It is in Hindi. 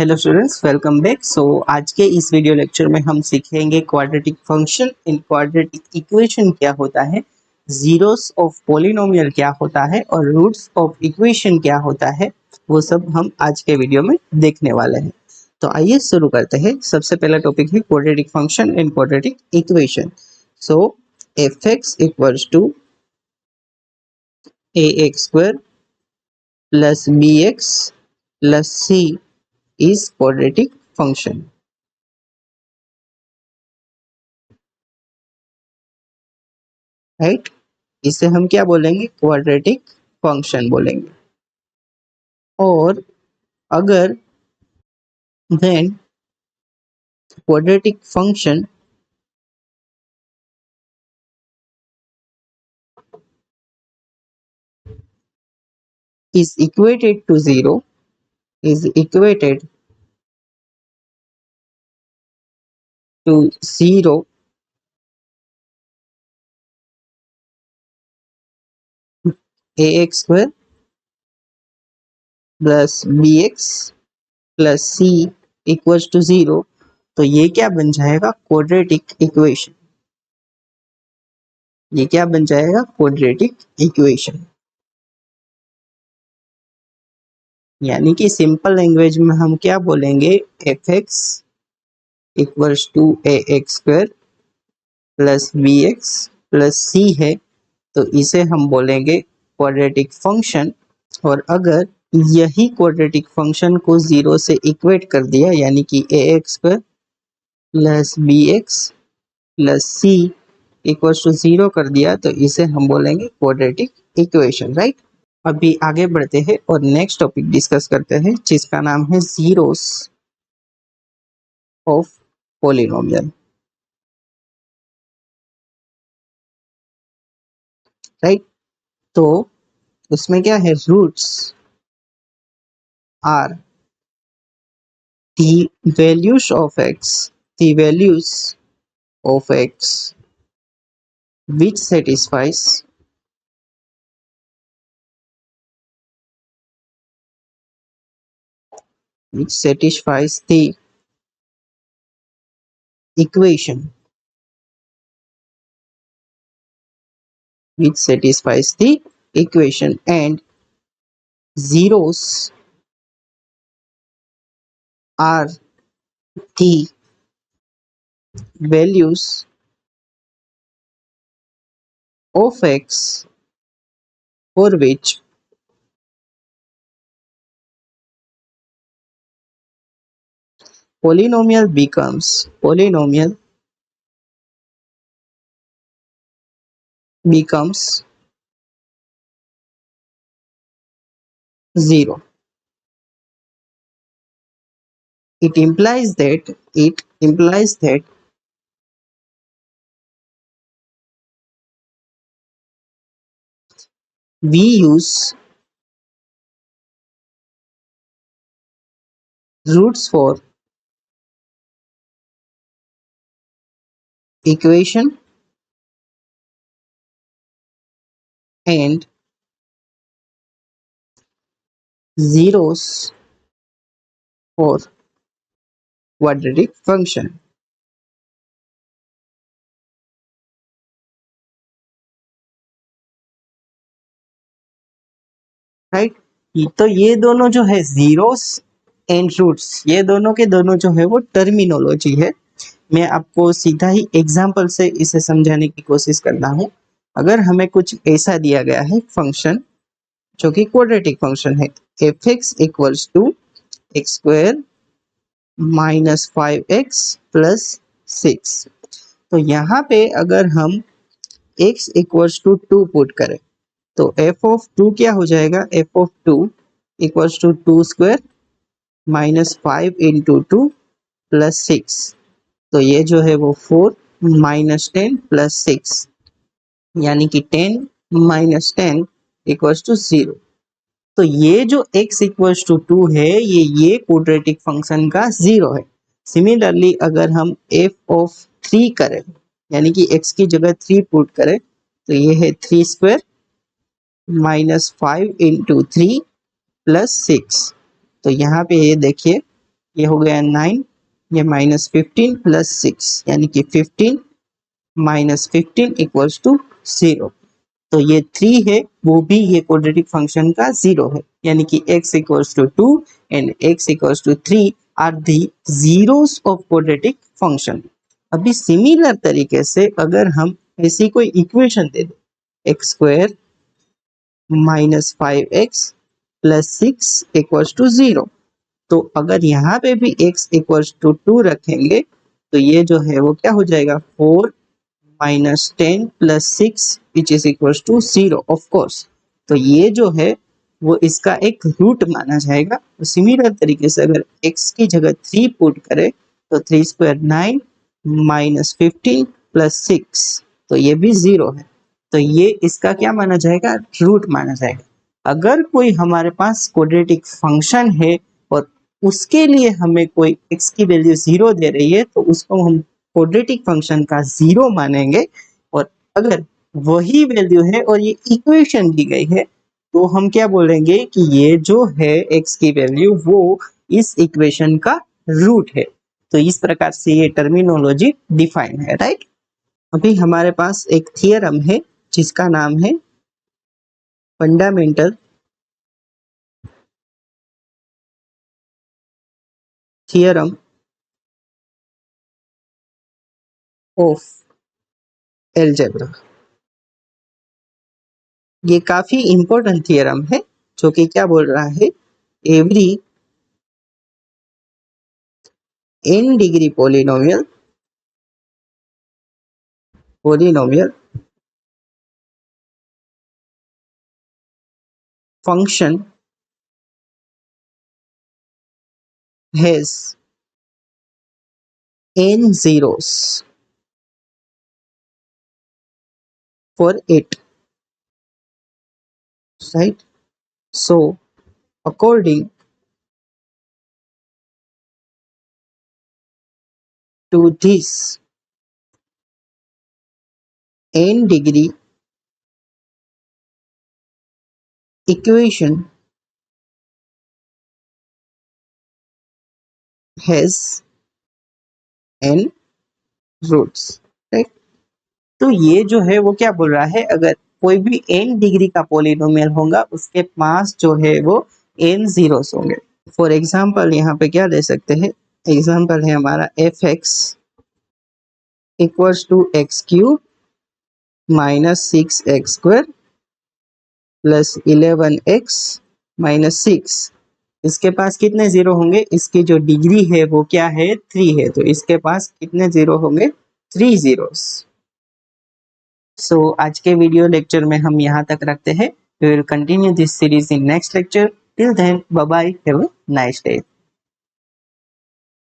Hello students, welcome back. आज के इस वीडियो लेक्चर में हम सीखेंगे quadratic function in quadratic equation क्या होता है, जीरोस ऑफ पॉलिनोमियल क्या होता है और रूट्स ऑफ इक्वेशन क्या होता है। वो सब हम आज के वीडियो में देखने वाले हैं। तो आइए शुरू करते हैं। सबसे पहला टॉपिक है quadratic function in quadratic equation. So F X equals to A X square plus B X plus C is quadratic function. Right, इसे हम क्या बोलेंगे? क्वाड्रेटिक फंक्शन बोलेंगे। और अगर then quadratic function is equated to zero, is equated to zero, ax square plus bx plus c equals to zero, तो ये क्या बन जाएगा? Quadratic equation. ये क्या बन जाएगा? Quadratic equation. यानी कि सिंपल लैंग्वेज में हम क्या बोलेंगे? F X equals to A X square plus B X plus C है, तो इसे हम बोलेंगे क्वाड्रेटिक फंक्शन। और अगर यही क्वाड्रेटिक फंक्शन को जीरो से इक्वेट कर दिया, यानी कि A X square plus B X plus C equals to zero कर दिया, तो इसे हम बोलेंगे क्वाड्रेटिक इक्वेशन। राइट, अभी आगे बढ़ते हैं और नेक्स्ट टॉपिक डिस्कस करते हैं, जिसका नाम है जीरोस ऑफ पॉलिनोमियल। राइट, तो उसमें क्या है? Roots are the values of x, the values of x which satisfies the equation, which satisfies the equation, and zeros are the values of x for which polynomial becomes zero. It implies that we use roots for equation and zeros for quadratic function. Right, तो ये दोनों जो है जीरोस एंड रूट्स, ये दोनों के दोनों जो है वो टर्मिनोलॉजी है। मैं आपको सीधा ही एग्जांपल से इसे समझाने की कोशिश करता हूँ। अगर हमें कुछ ऐसा दिया गया है फंक्शन जो कि क्वाड्रेटिक फंक्शन है, F X equals to X square minus 5x plus 6, तो यहाँ पे अगर हम x इक्वल्स टू 2 पुट करें, तो एफ ऑफ 2 क्या हो जाएगा? F of 2 equals to 2 square minus 5 into 2 plus 6, तो ये जो है वो 4 माइनस 10 प्लस 6, यानी कि 10 माइनस 10 इक्वल्स टू 0। तो ये जो x इक्वल्स टू 2 है, ये क्वाड्रेटिक फंक्शन का जीरो है। सिमिलरली अगर हम f ऑफ 3 करें, यानी कि x की जगह 3 पुट करें, तो ये है 3 स्क्वायर माइनस 5 इंटू 3 प्लस 6, तो यहाँ पे ये देखिए ये हो गया 9, ये -15 प्लस 6 यानी कि 15 -15 इक्वल्स टू 0। तो ये 3 है, वो भी ये क्वाड्रेटिक फंक्शन का 0 है, यानी कि x equals to 2 and x equals to 3 are the zeros of quadratic function. अभी सिमिलर तरीके से अगर हम ऐसी कोई इक्वेशन दे दें X square -5x plus 6 equals to 0, तो अगर यहाँ पे भी x इक्वल्स टू 2 रखेंगे तो ये जो है वो क्या हो जाएगा 4 -10 plus 6 which is equals to 0 of course. तो ये जो है वो इसका एक रूट माना जाएगा। तो सिमिलर तरीके से अगर x की जगह 3 पुट करें तो 3 स्क्वायर 9 -15 प्लस 6, तो ये भी 0 है, तो ये इसका क्या माना जाएगा रूट माना जाएगा। अगर कोई हमारे पास क्वाड्रेटिक फंक्शन है और उसके लिए हमें कोई x की वैल्यू 0 दे रही है तो उसको हम क्वाड्रेटिक फंक्शन का 0 मानेंगे। और अगर वही वैल्यू है और ये इक्वेशन दी गई है तो हम क्या बोलेंगे कि ये जो है x की वैल्यू वो इस इक्वेशन का रूट है। तो इस प्रकार से ये टर्मिनोलॉजी डिफाइन है, राइट। अभी हमारे पास एक थियरम है जिसका नाम है फंडामेंटल थियरम ऑफ एलजेब्रा। ये काफी इंपॉर्टेंट थियरम है जो कि क्या बोल रहा है, every n degree polynomial function has n zeros for it, right? So according to this n degree equation has n roots, right? तो ये जो है वो क्या बोल रहा है, अगर कोई भी n डिग्री का पॉलिनोमियल होगा उसके पास जो है वो n जीरोस होंगे। फॉर एग्जाम्पल यहाँ पे क्या दे सकते हैं, एग्जाम्पल है हमारा F X equals to X cube -6x² plus 11x -6। इसके पास कितने जीरो होंगे, इसकी जो डिग्री है वो क्या है 3 है, तो इसके पास कितने जीरो होंगे 3 जीरोस। सो आज के वीडियो लेक्चर में हम यहाँ तक रखते हैं। We will continue this series in next lecture. Till then bye bye, have a nice day.